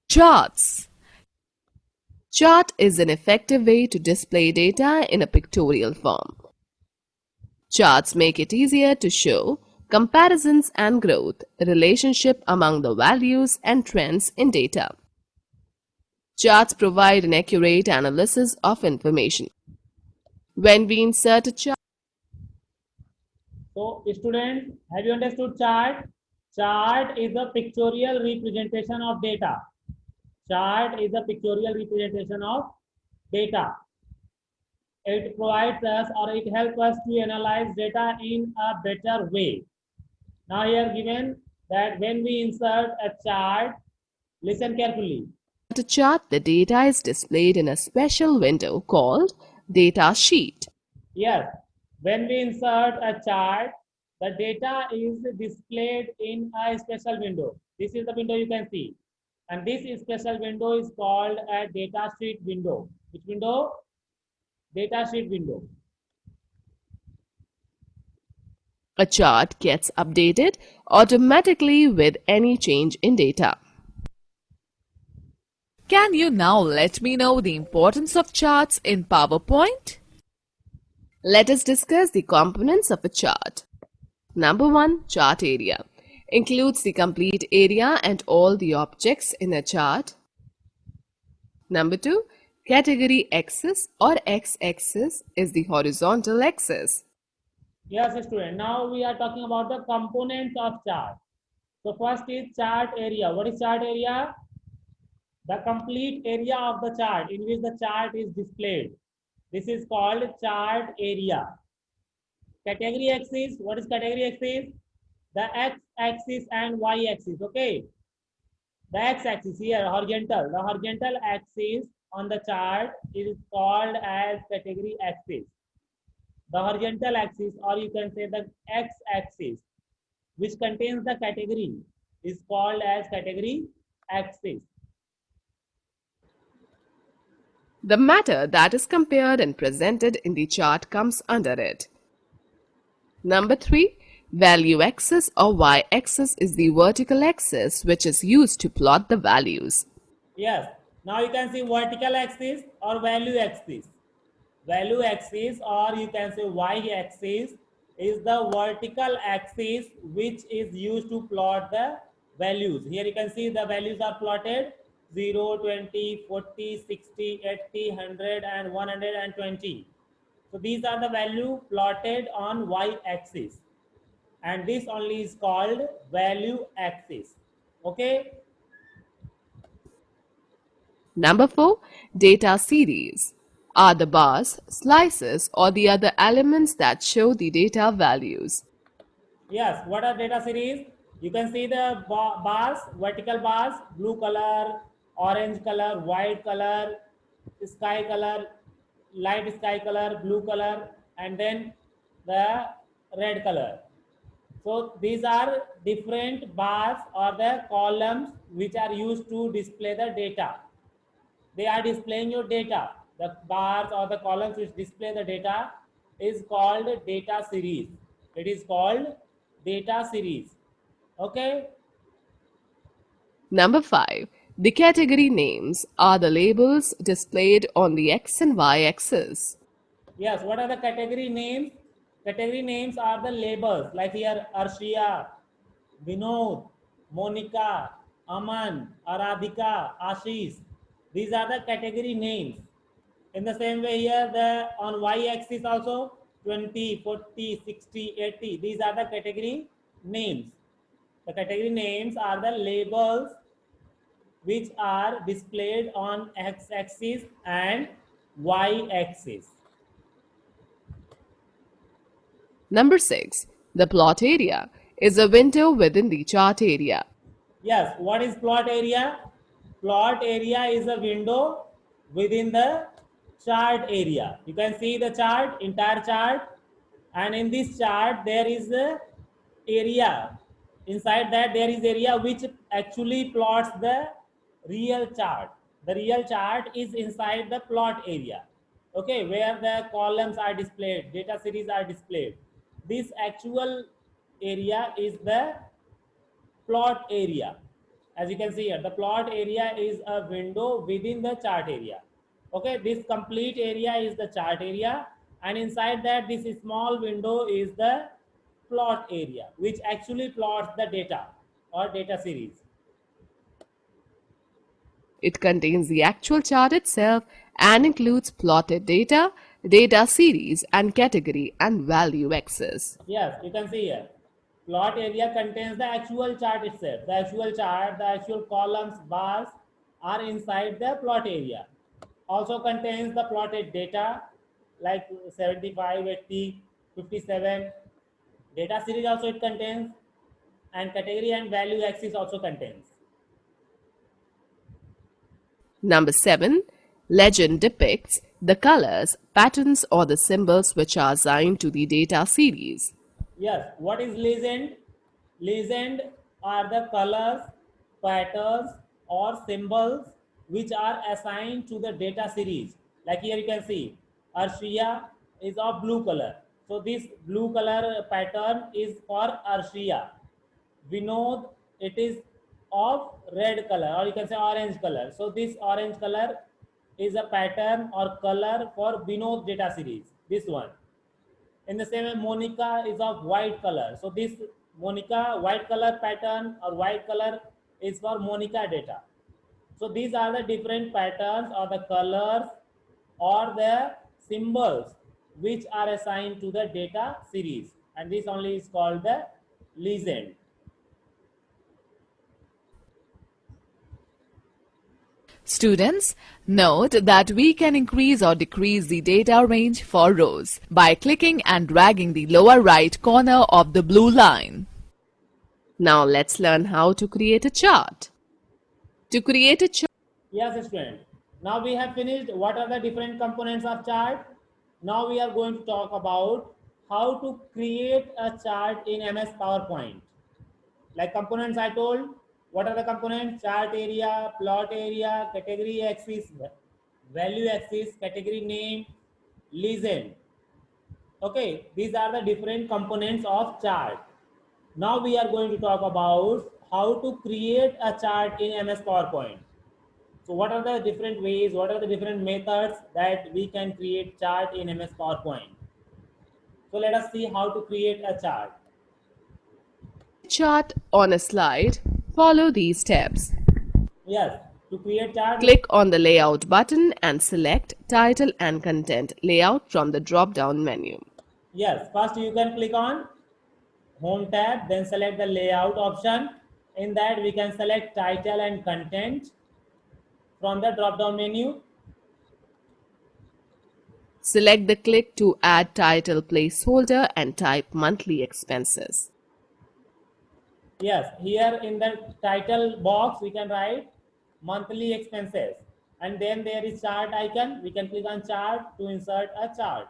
Charts. Chart is an effective way to display data in a pictorial form. Charts make it easier to show comparisons and growth, relationship among the values and trends in data. Charts provide an accurate analysis of information. When we insert a chart, So, student, have you understood chart? Chart is a pictorial representation of data. Chart is a pictorial representation of data. It provides us or it helps us to analyze data in a better way. Now here given that when we insert a chart, listen carefully. a chart, the data is displayed in a special window called Data Sheet. Yes, when we insert a chart, the data is displayed in a special window. This is the window you can see. And this special window is called a data sheet window. Which window? Data sheet window. A chart gets updated automatically with any change in data. Can you now let me know the importance of charts in PowerPoint? Let us discuss the components of a chart. Number 1. Chart area. Includes the complete area and all the objects in a chart. Number 2. Category axis or x-axis is the horizontal axis. Yes, student. Now we are talking about the components of chart. So first is chart area. What is chart area? The complete area of the chart in which the chart is displayed. This is called chart area. Category axis. What is category axis? The x-axis and y-axis. Okay. The x-axis here, horizontal. The horizontal axis on the chart is called as category axis. The horizontal axis, or you can say the x-axis, which contains the category, is called as category axis. The matter that is compared and presented in the chart comes under it. Number 3. Value axis or y-axis is the vertical axis which is used to plot the values. Yes. Now you can see vertical axis or value axis. Value axis, or you can say y-axis, is the vertical axis which is used to plot the values. Here you can see the values are plotted 0, 20, 40, 60, 80, 100 and 120. So these are the value plotted on y-axis, and this only is called value axis. Okay. Number 4. Data series are the bars, slices or the other elements that show the data values. Yes, what are data series? You can see the bars, vertical bars, blue color, orange color, white color, sky color, light sky color, blue color, and then the red color. So these are different bars or the columns which are used to display the data. They are displaying your data. The bars or the columns which display the data is called data series. It is called data series. Okay. Number 5. The category names are the labels displayed on the x and y axis. Yes. What are the category names? Category names are the labels, like here Arshia, Vinod, Monica, Aman, Aradhika, Ashish. These are the category names. In the same way here, the on y-axis also 20, 40, 60, 80. These are the category names. The category names are the labels which are displayed on x-axis and y-axis. Number 6. The plot area is a window within the chart area. Yes, what is plot area? Plot area is a window within the chart area. You can see the chart, entire chart, and in this chart there is a area. Inside that there is area which actually plots the real chart. The real chart is inside the plot area. Okay, where the columns are displayed, data series are displayed. This actual area is the plot area. As you can see here, the plot area is a window within the chart area. Okay, this complete area is the chart area, and inside that this small window is the plot area, which actually plots the data or data series. It contains the actual chart itself and includes plotted data, data series, and category and value axis. Yes, you can see here. Plot area contains the actual chart itself. The actual chart, the actual columns, bars are inside the plot area. Also contains the plotted data like 75, 80, 57. Data series also it contains, and category and value axis also contains. Number 7. Legend depicts the colors, patterns, or the symbols which are assigned to the data series. Yes, what is legend? Legend are the colors, patterns, or symbols which are assigned to the data series. Like here you can see, Arshia is of blue color. So this blue color pattern is for Arshia. Vinod, it is of red color, or you can say orange color. So this orange color is a pattern or color for Vinod data series. This one. In the same way, Monica is of white color. So this Monica white color pattern or white color is for Monica data. So these are the different patterns or the colors or the symbols which are assigned to the data series, and this only is called the legend. Students, note that we can increase or decrease the data range for rows by clicking and dragging the lower right corner of the blue line. Now let's learn how to create a chart. To create a chart, Yes, student. Now we have finished what are the different components of chart. Now we are going to talk about how to create a chart in MS PowerPoint. Like components I told, what are the components? Chart area, plot area, category axis, value axis, category name, legend. Okay, these are the different components of chart. Now we are going to talk about how to create a chart in MS PowerPoint. So what are the different ways, what are the different methods that we can create chart in MS PowerPoint? So let us see how to create a chart. chart on a slide, follow these steps. Yes, to create chart, Click on the Layout button and select Title and Content Layout from the drop-down menu. yes, first you can click on Home tab, then select the Layout option. In that we can select Title and Content from the drop-down menu. Select the Click to Add Title placeholder and type Monthly Expenses. Yes, here in the title box we can write monthly expenses, and then there is chart icon. We can click on chart to insert a chart.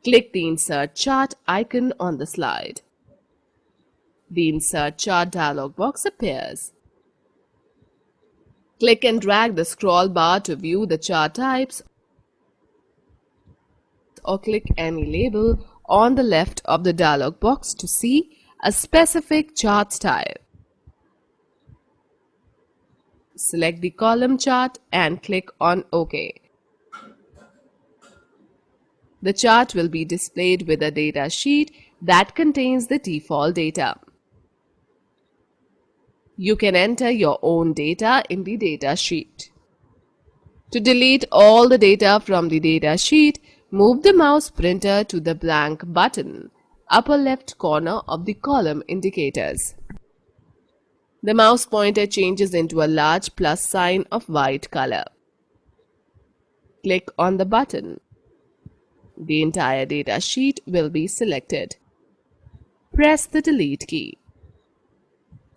Click the Insert Chart icon on the slide. The Insert Chart dialog box appears. Click and drag the scroll bar to view the chart types, or click any label on the left of the dialog box to see a specific chart style. Select the column chart and click on OK. The chart will be displayed with a data sheet that contains the default data. You can enter your own data in the data sheet. To delete all the data from the data sheet, move the mouse pointer to the blank button, upper left corner of the column indicators. The mouse pointer changes into a large plus sign of white color. Click on the button. The entire data sheet will be selected. Press the Delete key.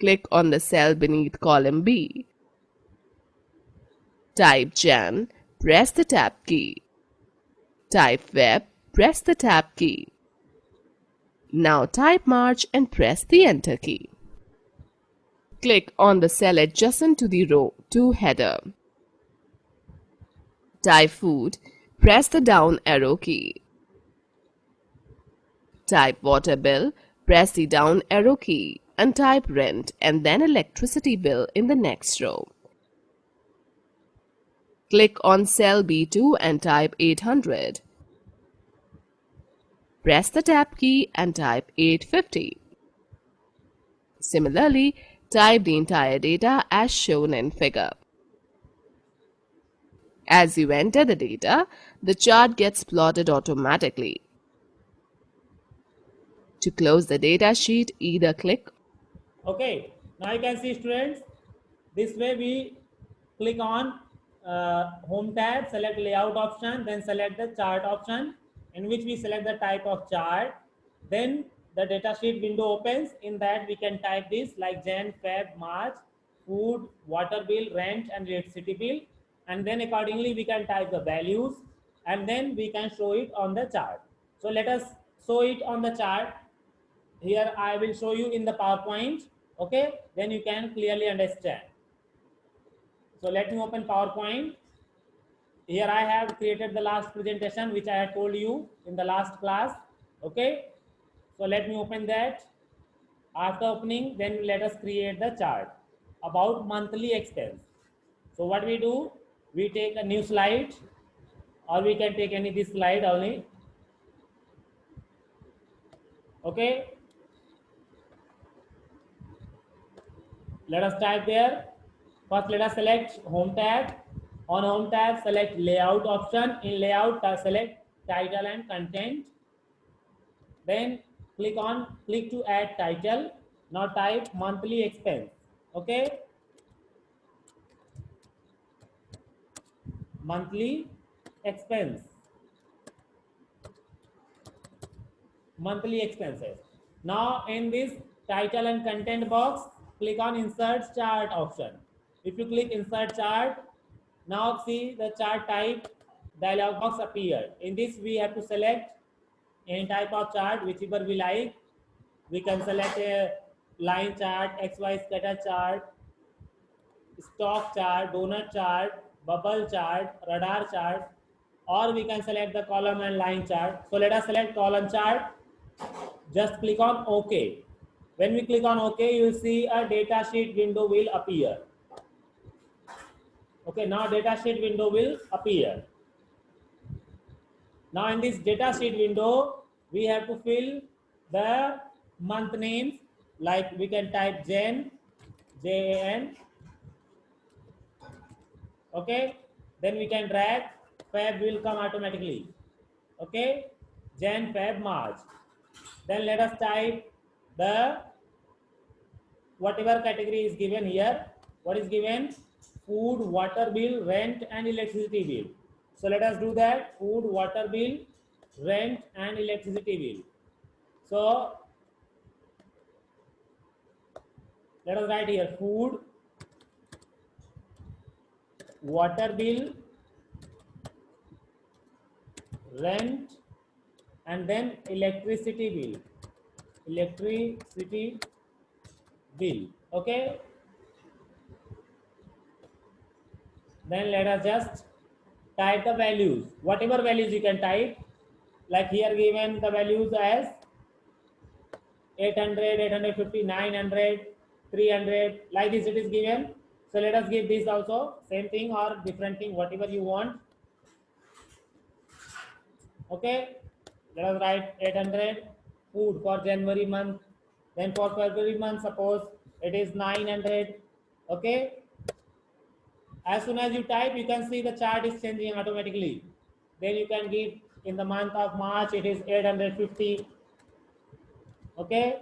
Click on the cell beneath column B. Type Jan, press the Tab key. Type Web, press the Tab key. Now type March and press the Enter key. Click on the cell adjacent to the row 2 header. Type Food, press the down arrow key. Type Water Bill, press the down arrow key. and type rent and then electricity bill in the next row. Click on cell B2 and type 800. Press the tab key and type 850. Similarly, type the entire data as shown in figure. As you enter the data, the chart gets plotted automatically. To close the data sheet, either click Okay, now you can see students, this way we click on home tab, select layout option, then select the chart option, in which we select the type of chart. Then the data sheet window opens. In that we can type this like Jan, Feb, March, food, water bill, rent and electricity bill, and then accordingly we can type the values and then we can show it on the chart. So let us show it on the chart. Here I will show you in the PowerPoint. Okay, then you can clearly understand. So let me open PowerPoint. Here I have created the last presentation which I had told you in the last class. Okay, so let me open that. After opening, then let us create the chart about monthly expense. So what we do, we take a new slide, or we can take any this slide only. Okay, let us type there. First, let us select home tab. On home tab, select layout option. In layout, select title and content. Then click to add title. Now type monthly expense. Okay, monthly expense. Monthly expenses. Now in this title and content box, click on insert chart option. If you click insert chart, now see the chart type dialog box appear. In this we have to select any type of chart whichever we like. We can select a line chart, XY scatter chart, stock chart, donut chart, bubble chart, radar chart, or we can select the column and line chart. So let us select column chart. Just click on OK. When we click on OK, you will see a data sheet window will appear. Okay, now data sheet window will appear. Now in this data sheet window, we have to fill the month names, like we can type Jan, Jan. Okay, then we can drag, Feb will come automatically. Okay, Jan, Feb, March. Then let us type the whatever category is given here. What is given? Food, water bill, rent and electricity bill. So let us do that. Food, water bill, rent and electricity bill. So let us write here food, water bill, rent and then electricity bill. Electricity bill. Okay, then let us just type the values, whatever values you can type. Like here given the values as 800, 850, 900, 300, like this it is given. So let us give this also, same thing or different thing, whatever you want. Okay, let us write 800 food for January month. Then for February month, suppose it is 900. Okay, as soon as you type, you can see the chart is changing automatically. Then you can give in the month of March, it is 850. Okay,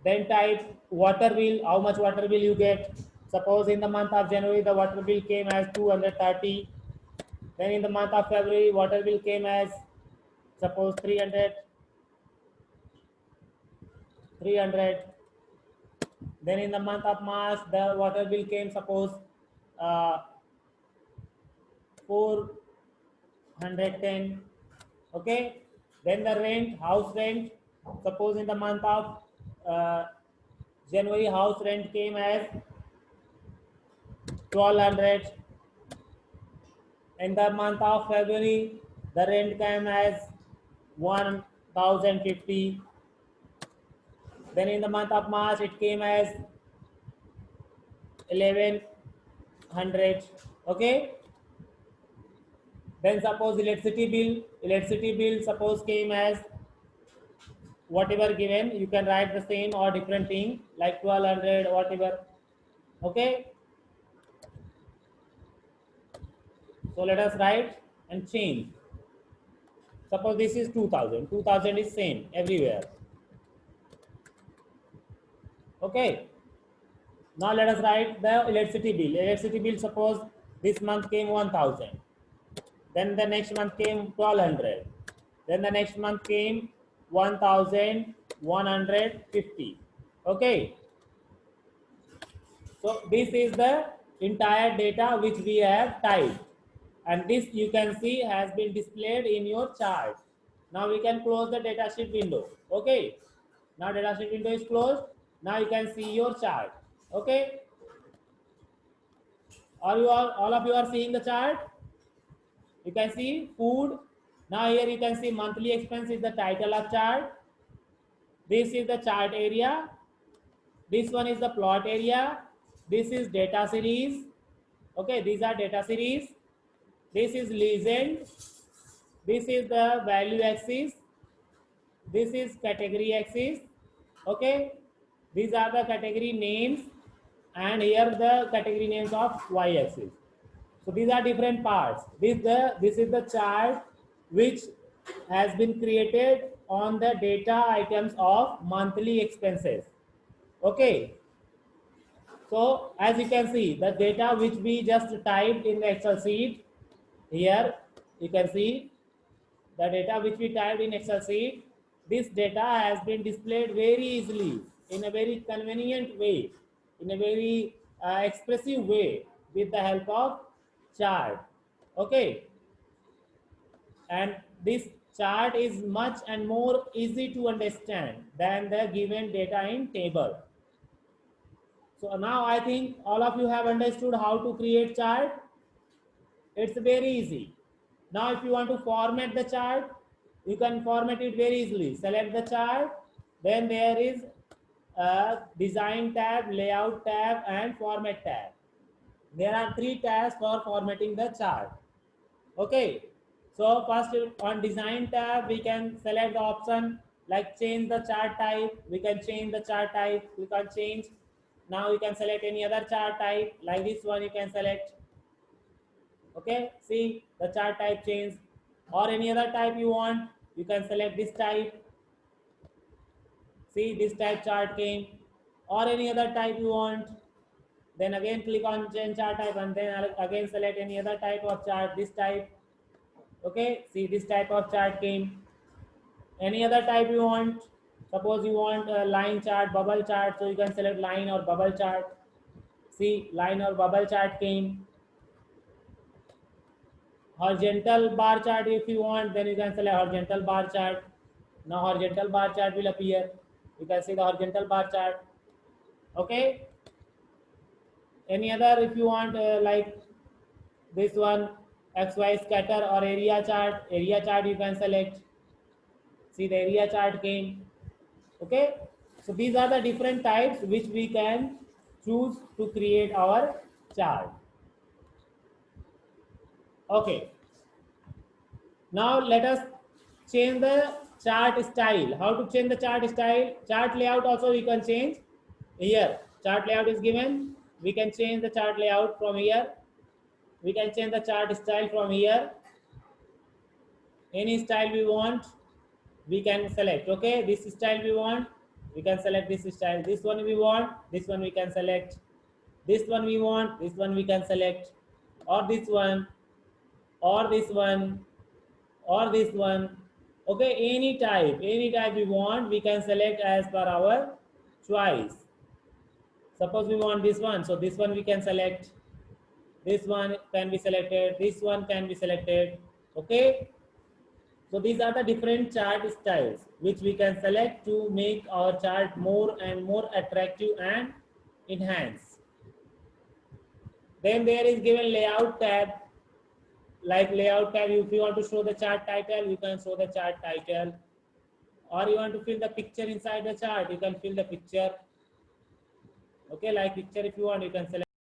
then type water bill, how much water bill you get. Suppose in the month of January, the water bill came as 230. Then in the month of February, water bill came as suppose 300. Then in the month of March, the water bill came suppose uh, 410. Okay, then the rent, house rent, suppose in the month of uh, January, house rent came as 1200. In the month of February, the rent came as 1050. Then in the month of March, it came as 1100. Okay. Then suppose electricity bill suppose came as whatever given, you can write the same or different thing like 1200, whatever. Okay. So let us write and change. Suppose this is 2000. 2000 is same everywhere. Okay. Now let us write the electricity bill. Electricity bill, suppose this month came 1000. Then the next month came 1200. Then the next month came 1150. Okay. So this is the entire data which we have typed. And this you can see has been displayed in your chart. Now we can close the datasheet window. Okay. Now datasheet window is closed. Now you can see your chart. Okay. All of you are seeing the chart? You can see food. Now here you can see monthly expense is the title of chart. This is the chart area. This one is the plot area. This is data series. Okay, these are data series. This is legend. This is the value axis. This is category axis. Okay, these are the category names, and here the category names of y axis. So these are different parts. This is the chart which has been created on the data items of monthly expenses. Okay. So as you can see, the data which we just typed in the Excel sheet, here you can see the data which we typed in Excel sheet. This data has been displayed very easily, in a very convenient way, in a very expressive way, with the help of chart. Okay. And this chart is much and more easy to understand than the given data in table. So now I think all of you have understood how to create chart. It's very easy. Now if you want to format the chart, you can format it very easily. Select the chart, then there is a design tab, layout tab, and format tab. There are 3 tabs for formatting the chart. Okay. So first on design tab, we can select the option like change the chart type. We can change the chart type. We can change. Now you can select any other chart type like this one you can select. Okay, see the chart type change, or any other type you want, you can select this type. See this type chart came, or any other type you want, then again click on change chart type and then again select any other type of chart, this type. Okay, see this type of chart came. Any other type you want, suppose you want a line chart, bubble chart, so you can select line or bubble chart. See line or bubble chart came. Horizontal bar chart if you want, then you can select horizontal bar chart. Now horizontal bar chart will appear. You can see the horizontal bar chart. Okay. Any other if you want like this one, XY scatter or area chart you can select. See the area chart came. Okay. So these are the different types which we can choose to create our chart. Okay. Now let us change the chart style. How to change the chart style? Chart layout also we can change. Here chart layout is given. We can change the chart layout from here. We can change the chart style from here. Any style we want, we can select. Okay, this style we want, we can select this style. This one we want, this one we can select. This one we want, this one we can select. Or this one, or this one, or this one. Okay, any type we want, we can select as per our choice. Suppose we want this one, so this one we can select. This one can be selected, this one can be selected. Okay, so these are the different chart styles which we can select to make our chart more and more attractive and enhance. Then there is given layout tab. Like layout tab, if you want to show the chart title, you can show the chart title. or you want to fill the picture inside the chart, you can fill the picture. Okay, like picture if you want, you can select